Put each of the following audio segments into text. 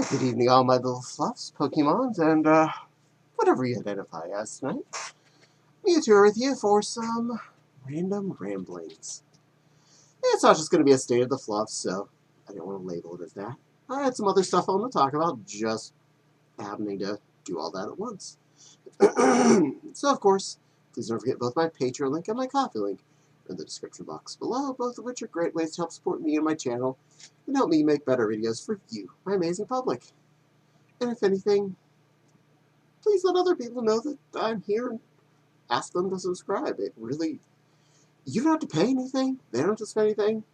Well, good evening, all my little fluffs, Pokemons, and whatever you identify as tonight. Mewtwo here with you for some random ramblings. It's not just going to be a state of the fluffs, so I didn't want to label it as that. I had some other stuff I want to talk about, just happening to do all that at once. So, of course, please don't forget both my Patreon link and my Ko-fi link in the description box below, both of which are great ways to help support me and my channel and help me make better videos for you, my amazing public. And if anything, please let other people know that I'm here and ask them to subscribe. It really, you don't have to pay anything. They don't have to spend anything.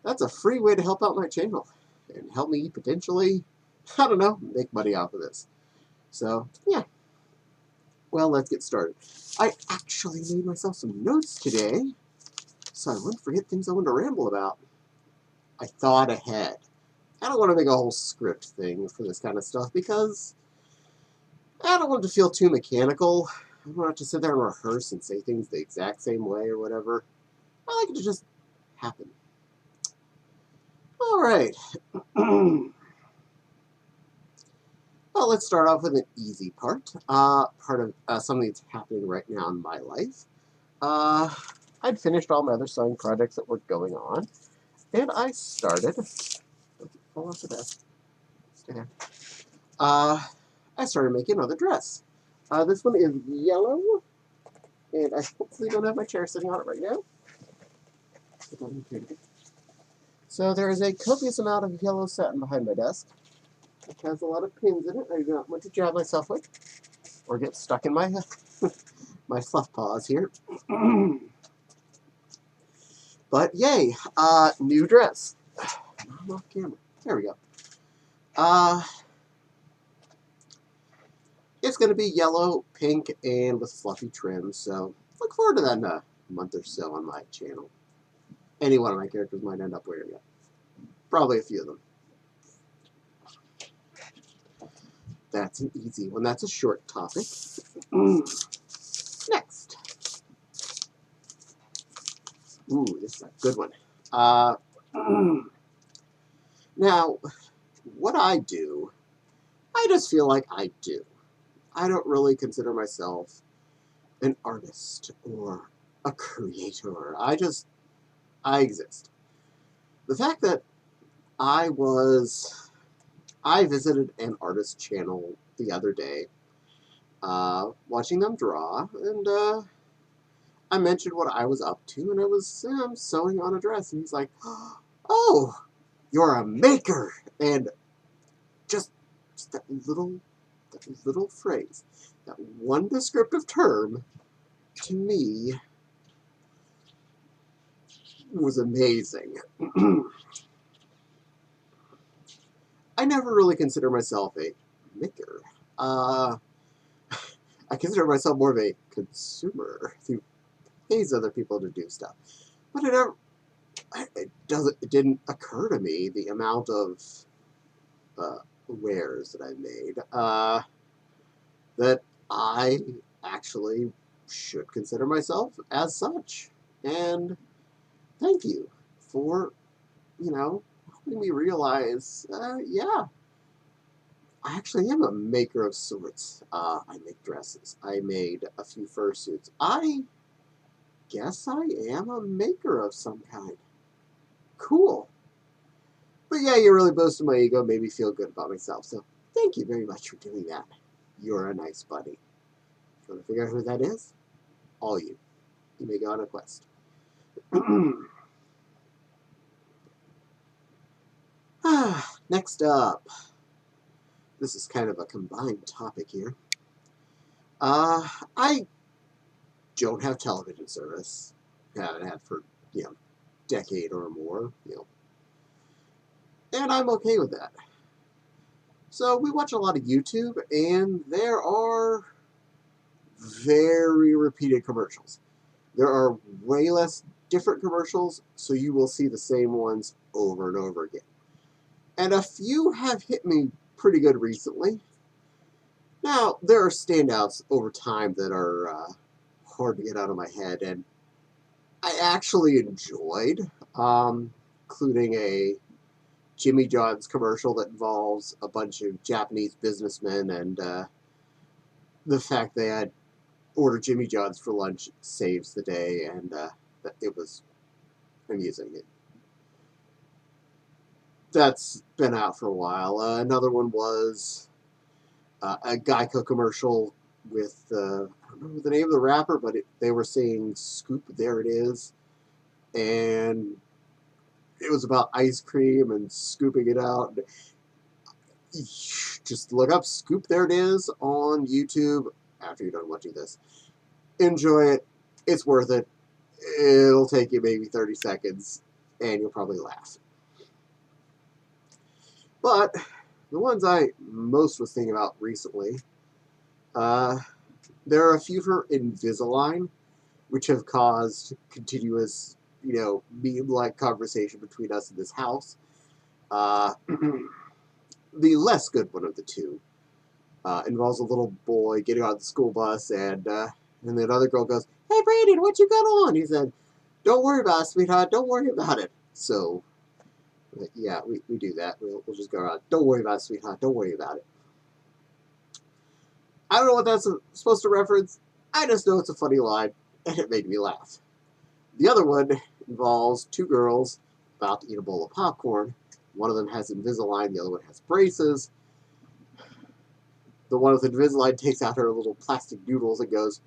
That's a free way to help out my channel and help me potentially, I don't know, make money off of this. So, yeah. Well, let's get started. I actually made myself some notes today, so I wouldn't forget things I wanted to ramble about. I thought ahead. I don't want to make a whole script thing for this kind of stuff because I don't want it to feel too mechanical. I don't want to sit there and rehearse and say things the exact same way or whatever. I like it to just happen. All right. Well, let's start off with an easy part. Part of something that's happening right now in my life. I'd finished all my other sewing projects that were going on, and I started. Fall off the desk. Stand. I started making another dress. This one is yellow, and I hopefully don't have my chair sitting on it right now. So there is a copious amount of yellow satin behind my desk. It has a lot of pins in it. I do not want to jab myself with or get stuck in my my fluff paws here. But yay, new dress. I'm off camera. There we go. It's going to be yellow, pink, and with fluffy trim. So look forward to that in a month or so on my channel. Any one of my characters might end up wearing it. Probably a few of them. That's an easy one. That's a short topic. Next. Ooh, this is a good one. Now, what I do, I just feel like I do. I don't really consider myself an artist or a creator. I exist. The fact that I visited an artist channel the other day, watching them draw, and I mentioned what I was up to, and I was sewing on a dress, and he's like, "Oh, you're a maker!" And just that little phrase, that one descriptive term, to me, was amazing. I never really consider myself a maker. I consider myself more of a consumer who pays other people to do stuff. But it didn't occur to me the amount of wares that I made that I actually should consider myself as such. And thank you for, helping me realize, yeah, I actually am a maker of sorts. I make dresses. I made a few fursuits. I guess I am a maker of some kind. Cool. But yeah, you really boosted my ego, made me feel good about myself. So thank you very much for doing that. You're a nice buddy. If you want to figure out who that is? All you. You may go on a quest. Next up. This is kind of a combined topic here. I don't have television service. Haven't had for, decade or more, and I'm okay with that. So we watch a lot of YouTube, and there are very repeated commercials. There are way less different commercials, so you will see the same ones over and over again. And a few have hit me pretty good recently. Now, there are standouts over time that are hard to get out of my head, and I actually enjoyed, including a Jimmy John's commercial that involves a bunch of Japanese businessmen, and the fact they had ordered Jimmy John's for lunch saves the day, and it was amusing. That's been out for a while. Another one was a Geico commercial with, I don't remember the name of the rapper, but they were saying "Scoop, there it is," and it was about ice cream and scooping it out. Just look up "Scoop, there it is" on YouTube after you're done watching this. Enjoy it. It's worth it. It'll take you maybe 30 seconds, and you'll probably laugh. But the ones I most was thinking about recently, there are a few for Invisalign, which have caused continuous, meme-like conversation between us in this house. The less good one of the two involves a little boy getting on the school bus, and the other girl goes, "Hey, Brandon, what you got on?" He said, "Don't worry about it, sweetheart. Don't worry about it." So, yeah, we do that. We'll just go around. "Don't worry about it, sweetheart. Don't worry about it." I don't know what that's supposed to reference. I just know it's a funny line, and it made me laugh. The other one involves two girls about to eat a bowl of popcorn. One of them has Invisalign, the other one has braces. The one with Invisalign takes out her little plastic noodles and goes,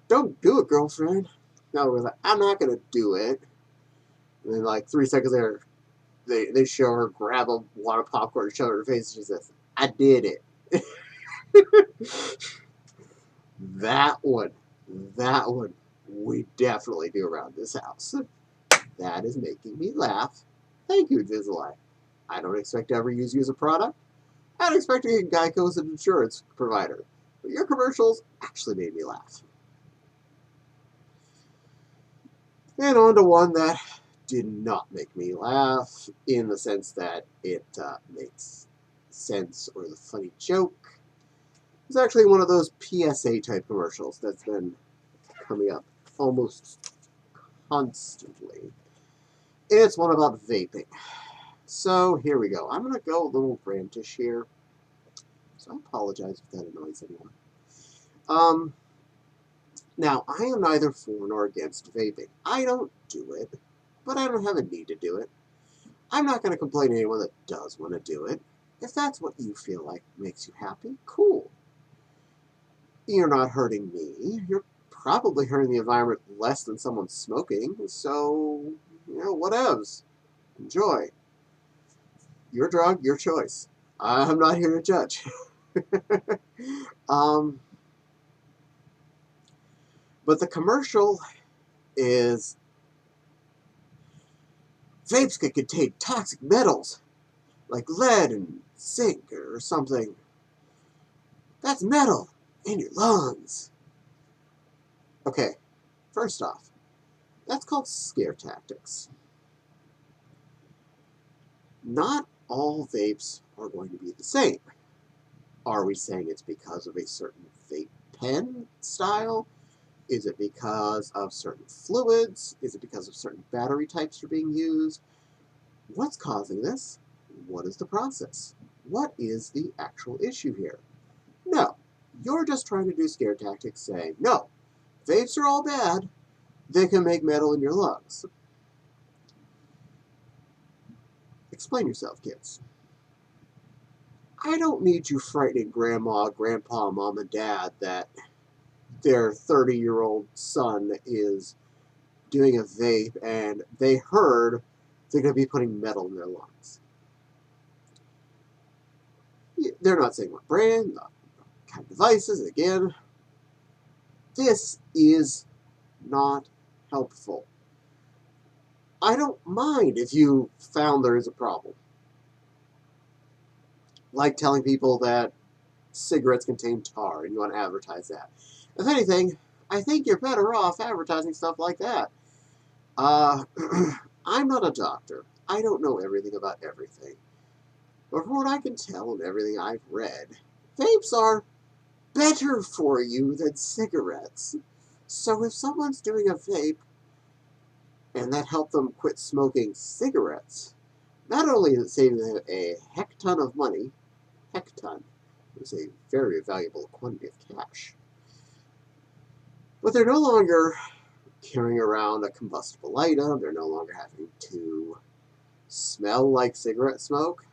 "Don't do it, girlfriend." The other one's like, "I'm not going to do it." And then, like, 3 seconds later, they show her grab a wad of popcorn and shove it in her face, and she says, "I did it." That one, we definitely do around this house. That is making me laugh. Thank you, Invisalign. I don't expect to ever use you as a product. I don't expect to get Geico as an insurance provider. But your commercials actually made me laugh. And on to one that did not make me laugh, in the sense that it makes sense or the funny joke. It's actually one of those PSA type commercials that's been coming up almost constantly. And it's one about vaping. So here we go. I'm going to go a little rantish here. So I apologize if that annoys anyone. Now, I am neither for nor against vaping. I don't do it, but I don't have a need to do it. I'm not going to complain to anyone that does want to do it. If that's what you feel like makes you happy, cool. You're not hurting me. You're probably hurting the environment less than someone smoking, so, whatevs. Enjoy. Your drug, your choice. I'm not here to judge. But the commercial is, vapes can contain toxic metals like lead and zinc or something. That's metal in your lungs. Okay, first off, that's called scare tactics. Not all vapes are going to be the same. Are we saying it's because of a certain vape pen style? Is it because of certain fluids? Is it because of certain battery types are being used? What's causing this? What is the process? What is the actual issue here? No, you're just trying to do scare tactics saying, no, vapes are all bad. They can make metal in your lungs. Explain yourself, kids. I don't need you frightening grandma, grandpa, mom, and dad that their 30-year-old son is doing a vape and they heard they're going to be putting metal in their lungs. They're not saying what brand, what kind of devices. Again, this is not helpful. I don't mind if you found there is a problem. Like telling people that cigarettes contain tar and you want to advertise that. If anything, I think you're better off advertising stuff like that. I'm not a doctor. I don't know everything about everything. But from what I can tell and everything I've read, vapes are better for you than cigarettes. So if someone's doing a vape and that helped them quit smoking cigarettes, not only is it saving them a heck ton of money, heck ton is a very valuable quantity of cash, but they're no longer carrying around a combustible item. They're no longer having to smell like cigarette smoke.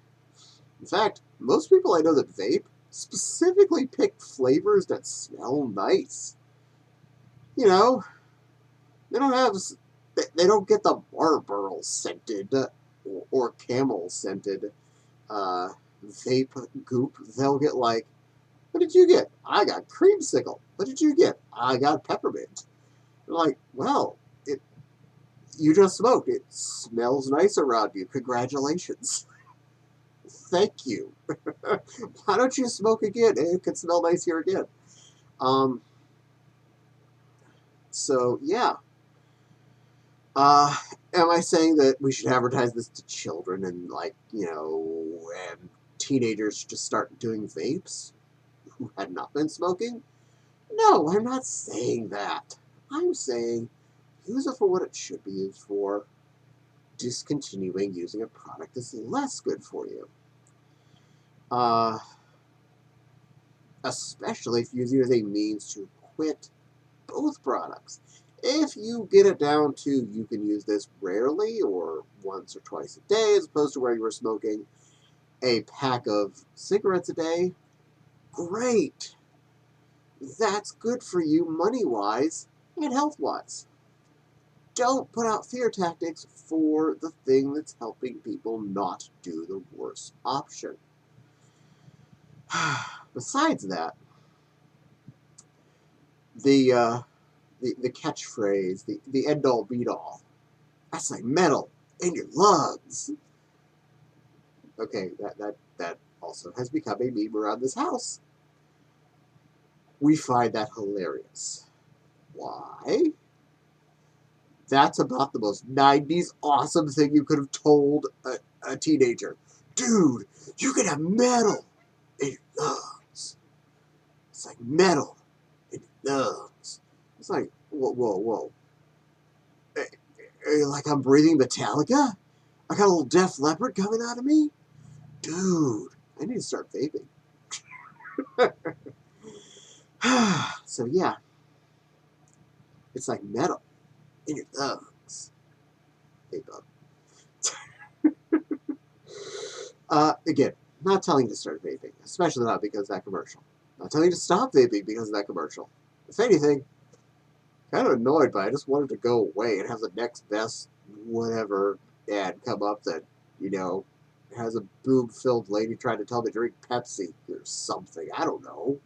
In fact, most people I know that vape specifically pick flavors that smell nice. You know, they don't have, they don't get the Marlboro scented or Camel scented vape goop. They'll get like, what did you get? I got creamsicle. What did you get? I got peppermint. They're like, well, you just smoked. It smells nice around you. Congratulations. Thank you. Why don't you smoke again? It could smell nice here again. Um, so, yeah. Am I saying that we should advertise this to children and, like, and teenagers should just start doing vapes who had not been smoking? No, I'm not saying that. I'm saying use it for what it should be used for. Discontinuing using a product that's less good for you. Especially if you use it as a means to quit both products. If you get it down to you can use this rarely or once or twice a day, as opposed to where you were smoking a pack of cigarettes a day, great. That's good for you money-wise and health-wise. Don't put out fear tactics for the thing that's helping people not do the worst option. Besides that, the catchphrase, the end-all be-all, that's like metal in your lungs. Okay, that also has become a meme around this house. We find that hilarious. Why? That's about the most 90s awesome thing you could have told a teenager. Dude, you can have metal in your lungs. It's like metal in your lungs. It's like, whoa. Like I'm breathing Metallica? I got a little Def Leppard coming out of me? Dude, I need to start vaping. So yeah, it's like metal in your lungs. Vape up. Again, not telling you to start vaping, especially not because of that commercial. Not telling you to stop vaping because of that commercial. If anything, kind of annoyed by it. I just wanted to go away and have the next best whatever ad come up that, has a boob-filled lady trying to tell me to drink Pepsi or something. I don't know.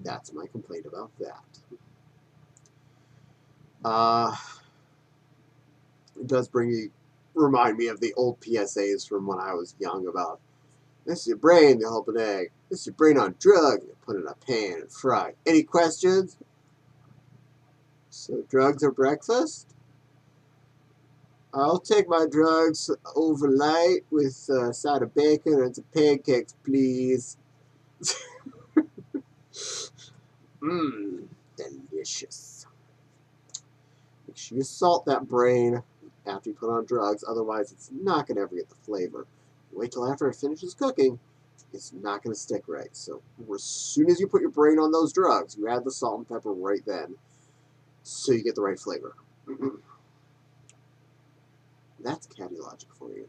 That's my complaint about that. It does remind me of the old PSAs from when I was young about this is your brain, you help an egg. This is your brain on drugs, you put it in a pan and fry. Any questions? So drugs are breakfast? I'll take my drugs overnight with a side of bacon and some pancakes, please. Mmm, delicious. Make sure you salt that brain after you put on drugs, otherwise it's not going to ever get the flavor. Wait till after it finishes cooking, it's not going to stick right. So as soon as you put your brain on those drugs, you add the salt and pepper right then so you get the right flavor. That's caddy logic for you.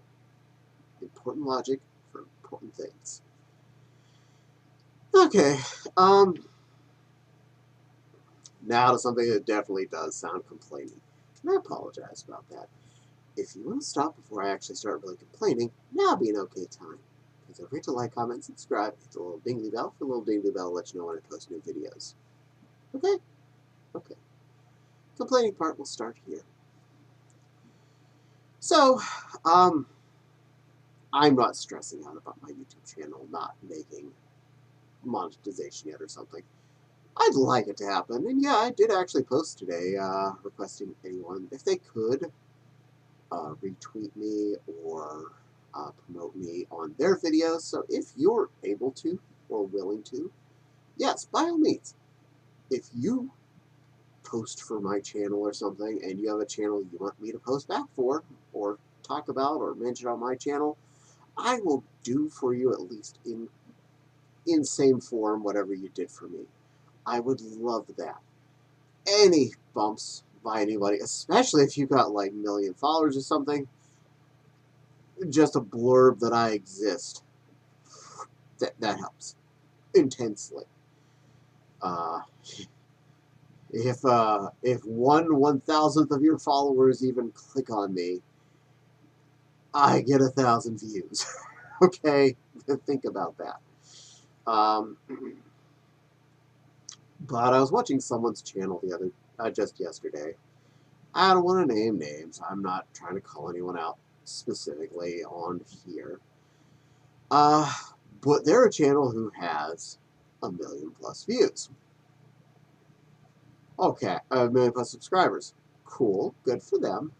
Important logic for important things. Okay, now to something that definitely does sound complaining. And I apologize about that. If you want to stop before I actually start really complaining, now would be an okay time. Please don't forget to like, comment, subscribe, hit the little dingly bell. For the little dingly bell to let you know when I post new videos. Okay? Okay. Complaining part will start here. So, I'm not stressing out about my YouTube channel not making monetization yet or something. I'd like it to happen, and yeah, I did actually post today requesting anyone, if they could, retweet me or promote me on their videos. So if you're able to or willing to, yes, by all means, if you post for my channel or something, and you have a channel you want me to post back for, or talk about, or mention on my channel, I will do for you, at least in same form, whatever you did for me. I would love that. Any bumps by anybody, especially if you got like a million followers or something, just a blurb that I exist, that helps intensely. Uh, if 1/1000th of your followers even click on me, I get 1,000 views. Okay, think about that. Um, but I was watching someone's channel just yesterday. I don't want to name names. I'm not trying to call anyone out specifically on here. Uh, but they're a channel who has 1,000,000+ views. Okay, 1,000,000+ subscribers. Cool, good for them.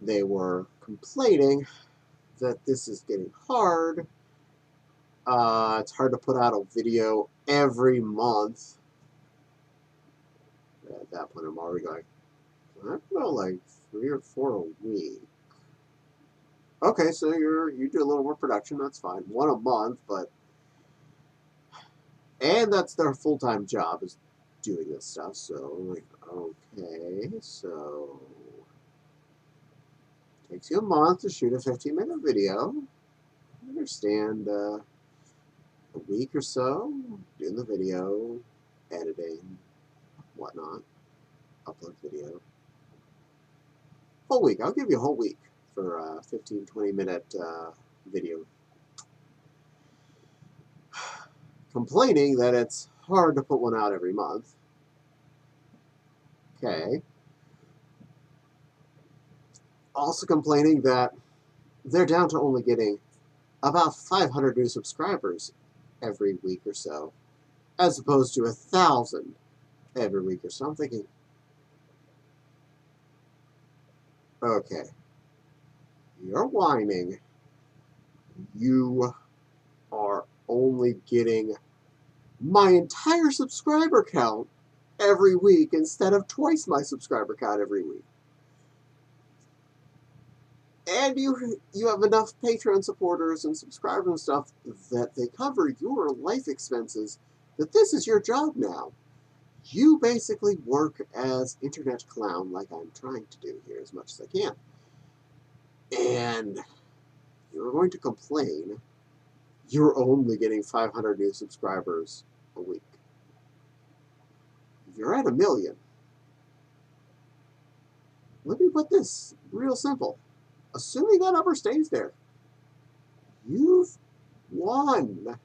They were complaining that this is getting hard. It's hard to put out a video every month. At that point, I'm already going, I don't know, like 3 or 4 a week. Okay, so you do a little more production, that's fine. 1 a month, and that's their full-time job, is doing this stuff. So I'm like, okay, so it takes you a month to shoot a 15-minute video. I understand a week or so doing the video, editing, whatnot, upload video. Whole week. I'll give you a whole week for a 15-20-minute video. Complaining that it's hard to put one out every month. Okay. Also complaining that they're down to only getting about 500 new subscribers every week or so, as opposed to 1,000 every week or so. I'm thinking, okay, you're whining. You are only getting my entire subscriber count every week instead of twice my subscriber count every week. And you have enough Patreon supporters and subscribers and stuff that they cover your life expenses, that this is your job now. You basically work as internet clown, like I'm trying to do here as much as I can. And you're going to complain you're only getting 500 new subscribers a week. You're at 1,000,000. Let me put this real simple. Assuming that number stays there, you've won.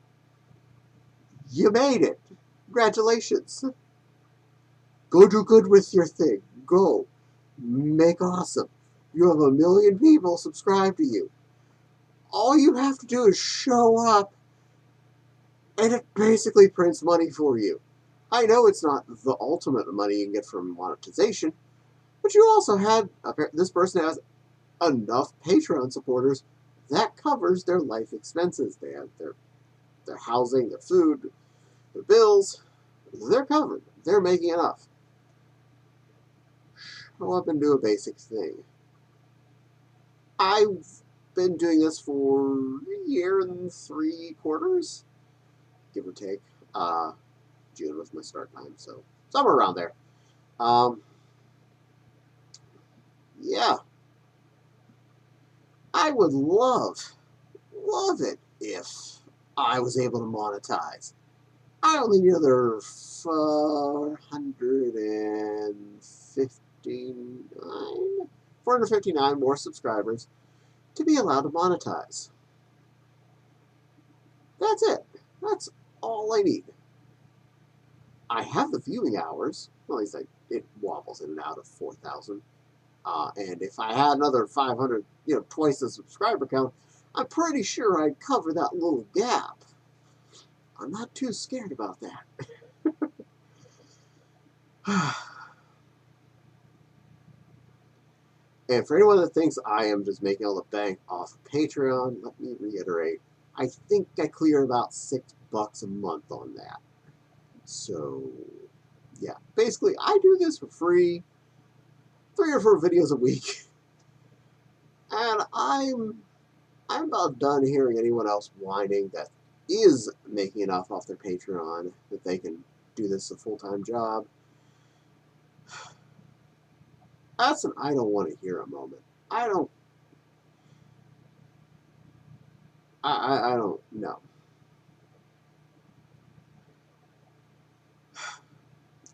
You made it. Congratulations. Go do good with your thing. Go. Make awesome. You have 1,000,000 people subscribe to you. All you have to do is show up, and it basically prints money for you. I know it's not the ultimate money you can get from monetization, but you also had, this person has enough Patreon supporters that covers their life expenses. They have their housing, their food, their bills. They're covered. They're making enough. Show up and do a basic thing. I've been doing this for a year and 3/4, give or take. June was my start time, so somewhere around there. Yeah, I would love it if I was able to monetize. I only need another 459 more subscribers to be allowed to monetize. That's it. That's all I need. I have the viewing hours. Well, at least it wobbles in and out of 4,000. And if I had another 500, twice the subscriber count, I'm pretty sure I'd cover that little gap. I'm not too scared about that. And for anyone that thinks I am just making all the bank off of Patreon, let me reiterate. I think I clear about $6 a month on that. So Yeah, basically, I do this for free, 3 or 4 videos a week, and I'm about done hearing anyone else whining that is making enough off their Patreon that they can do this a full-time job. That's an I don't want to hear a moment. I don't know.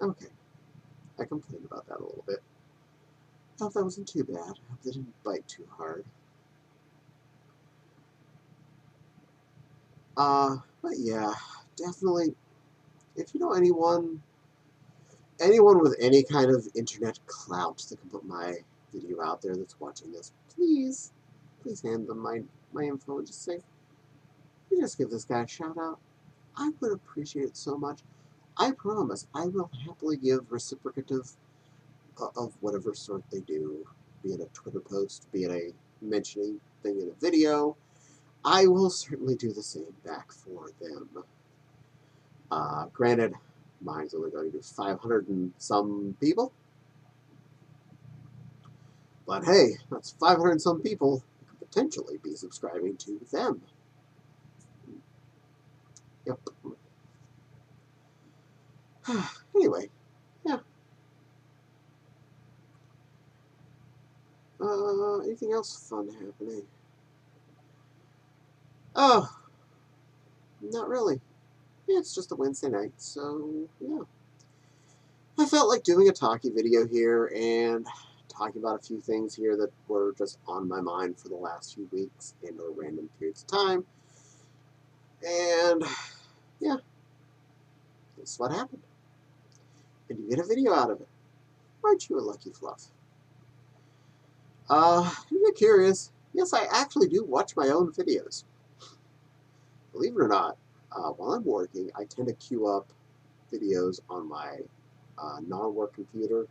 Okay, I complained about that a little bit. I hope that wasn't too bad. I hope they didn't bite too hard. But yeah, definitely, if you know anyone with any kind of internet clout that can put my video out there that's watching this, please hand them my info and just say, you just give this guy a shout out. I would appreciate it so much. I promise I will happily give reciprocative of whatever sort they do, be it a Twitter post, be it a mentioning thing in a video. I will certainly do the same back for them. Granted, mine's only going to 500 and some people. But hey, that's 500 and some people who could potentially be subscribing to them. Yep. Anyway, yeah. Anything else fun happening? Oh, not really. Yeah, it's just a Wednesday night, so yeah. I felt like doing a talkie video here and talking about a few things here that were just on my mind for the last few weeks and or random periods of time. And yeah, that's what happened. And you get a video out of it. Aren't you a lucky fluff? If you're curious, yes, I actually do watch my own videos. Believe it or not, while I'm working, I tend to queue up videos on my non-work computer,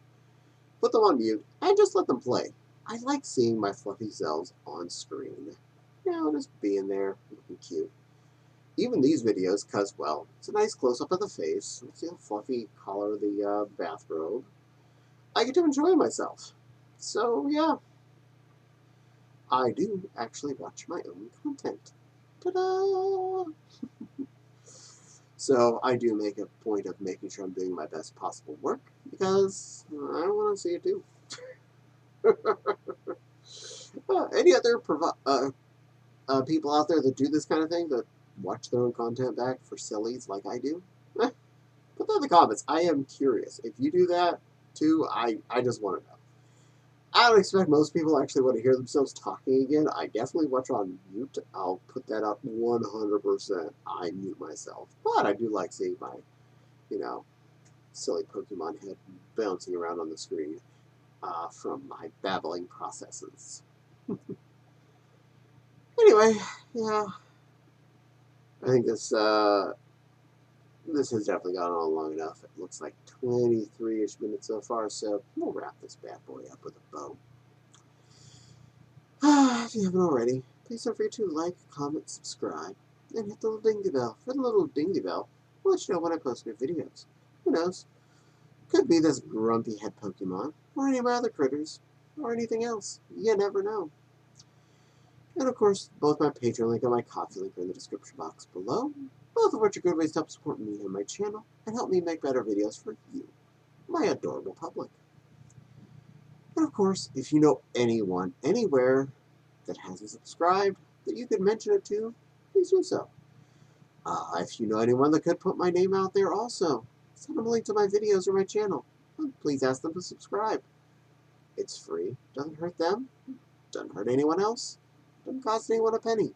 put them on mute, and just let them play. I like seeing my fluffy selves on screen. You know, just being there, looking cute. Even these videos, because, well, it's a nice close-up of the face. See the fluffy collar of the bathrobe. I get to enjoy myself. So, yeah, I do actually watch my own content. Ta-da! So I do make a point of making sure I'm doing my best possible work, because I want to see it too. Any other people out there that do this kind of thing, that watch their own content back for sillies like I do? Put that in the comments. I am curious. If you do that too, I just want to know. I don't expect most people actually want to hear themselves talking again. I definitely watch on mute. I'll put that up 100%. I mute myself. But I do like seeing my, silly Pokemon head bouncing around on the screen from my babbling processes. Anyway, yeah. I think this has definitely gone on long enough. It looks like 23-ish minutes so far, so we'll wrap this bad boy up with a bow. If you haven't already, please don't forget to like, comment, subscribe, and hit the little dingy bell. For the little dingy bell, we'll let you know when I post new videos. Who knows? Could be this grumpy head Pokemon, or any of my other critters, or anything else. You never know. And of course, both my Patreon link and my Ko-fi link are in the description box below, both of which are good ways to help support me and my channel, and help me make better videos for you, my adorable public. And of course, if you know anyone, anywhere, that hasn't subscribed, that you could mention it to, please do so. If you know anyone that could put my name out there also, send them a link to my videos or my channel. Please ask them to subscribe. It's free, doesn't hurt them, doesn't hurt anyone else, doesn't cost anyone a penny.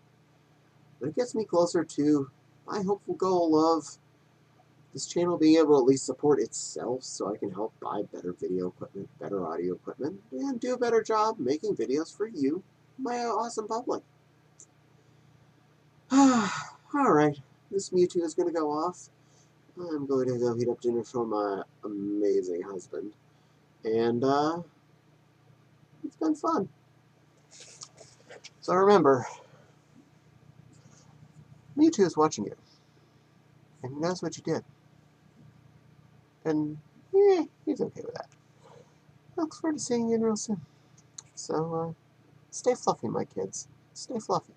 But it gets me closer to my hopeful goal of this channel being able to at least support itself, so I can help buy better video equipment, better audio equipment, and do a better job making videos for you, my awesome public. Alright, this Mewtwo is going to go off. I'm going to go heat up dinner for my amazing husband. And, it's been fun. So remember, Mewtwo is watching you. And he knows what you did. And, he's okay with that. I look forward to seeing you real soon. So, stay fluffy, my kids. Stay fluffy.